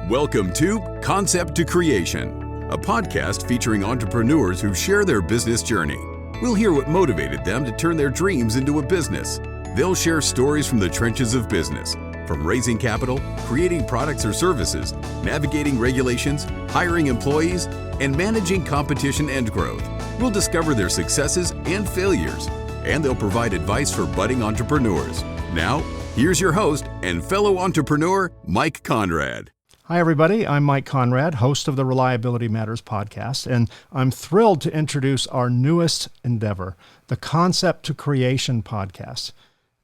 Welcome to Concept to Creation, a podcast featuring entrepreneurs who share their business journey. We'll hear what motivated them to turn their dreams into a business. They'll share stories from the trenches of business, from raising capital, creating products or services, navigating regulations, hiring employees, and managing competition and growth. We'll discover their successes and failures, and they'll provide advice for budding entrepreneurs. Now, here's your host and fellow entrepreneur, Mike Conrad. Hi, everybody. I'm Mike Conrad, host of the Reliability Matters podcast, and I'm thrilled to introduce our newest endeavor, the Concept to Creation podcast.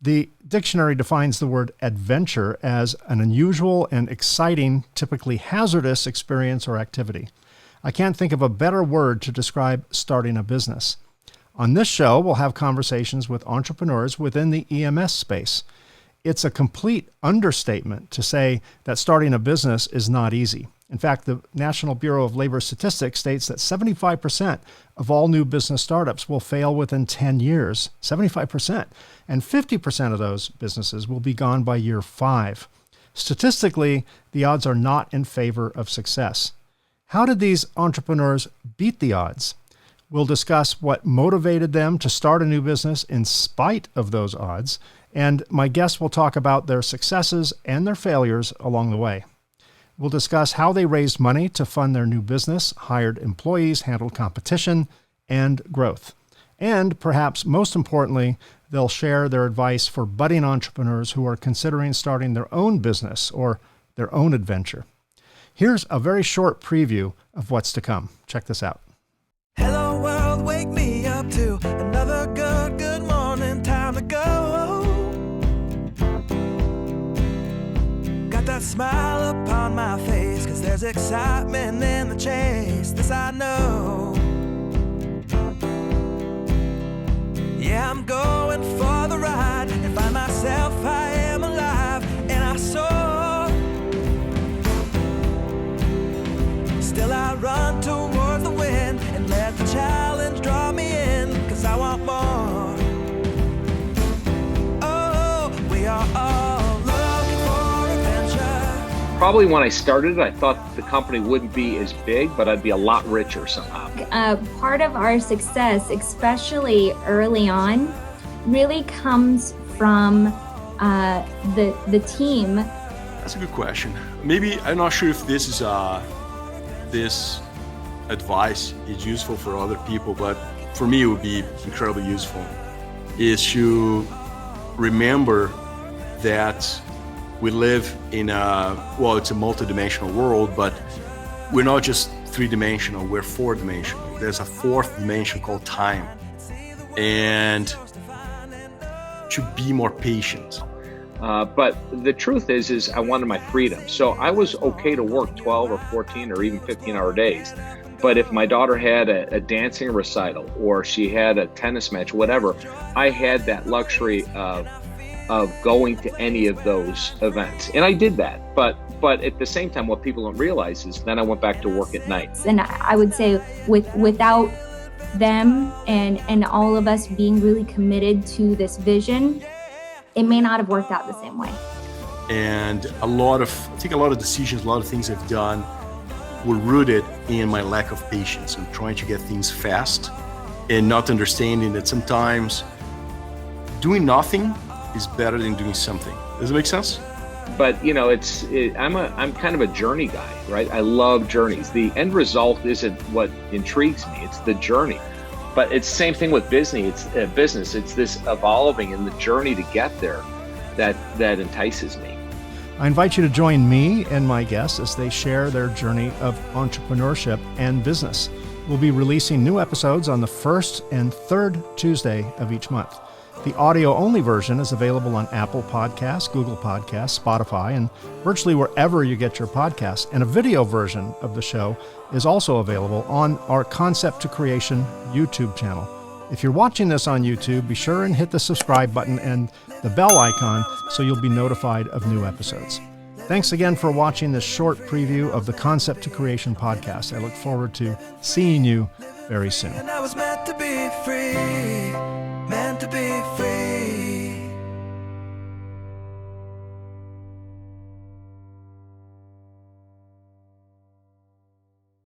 The dictionary defines the word adventure as an unusual and exciting, typically hazardous experience or activity. I can't think of a better word to describe starting a business. On this show, we'll have conversations with entrepreneurs within the EMS space. It's a complete understatement to say that starting a business is not easy. In fact, the National Bureau of Labor Statistics states that 75% of all new business startups will fail within 10 years, 75%, and 50% of those businesses will be gone by year 5. Statistically, the odds are not in favor of success. How did these entrepreneurs beat the odds? We'll discuss what motivated them to start a new business in spite of those odds, and my guests will talk about their successes and their failures along the way. We'll discuss how they raised money to fund their new business, hired employees, handled competition, and growth. And perhaps most importantly, they'll share their advice for budding entrepreneurs who are considering starting their own business or their own adventure. Here's a very short preview of what's to come. Check this out. Hello world, wake me up to another good morning, time to go. Got that smile upon my face, 'cause there's excitement in the chase, this I know. Yeah, I'm going for the ride and find myself, I am alive, and I soar. Still I run towards the wind and let the challenge draw me in, 'cause I want more. Oh, we are all looking for adventure. Probably when I started, I thought the company wouldn't be as big, but I'd be a lot richer somehow. Part of our success, especially early on, really comes from the team. That's a good question. Maybe, I'm not sure if this is this advice is useful for other people, but for me it would be incredibly useful, is to remember that we live in it's a multidimensional world, but we're not just three-dimensional, we're four-dimensional. There's a fourth dimension called time. And to be more patient. But the truth is I wanted my freedom. So I was okay to work 12 or 14 or even 15-hour days. But if my daughter had a dancing recital or she had a tennis match, whatever, I had that luxury of going to any of those events. And I did that. But at the same time, what people don't realize is then I went back to work at night. And I would say without them and all of us being really committed to this vision, it may not have worked out the same way. And I think a lot of decisions, a lot of things I've done were rooted in my lack of patience and trying to get things fast and not understanding that sometimes doing nothing is better than doing something. Does it make sense? But I'm kind of a journey guy, right? I love journeys. The end result isn't what intrigues me; it's the journey. But it's the same thing with business. It's this evolving and the journey to get there that entices me. I invite you to join me and my guests as they share their journey of entrepreneurship and business. We'll be releasing new episodes on the first and third Tuesday of each month. The audio-only version is available on Apple Podcasts, Google Podcasts, Spotify, and virtually wherever you get your podcasts. And a video version of the show is also available on our Concept to Creation YouTube channel. If you're watching this on YouTube, be sure and hit the subscribe button and the bell icon so you'll be notified of new episodes. Thanks again for watching this short preview of the Concept to Creation podcast. I look forward to seeing you very soon. And I was meant to be free, meant to be free.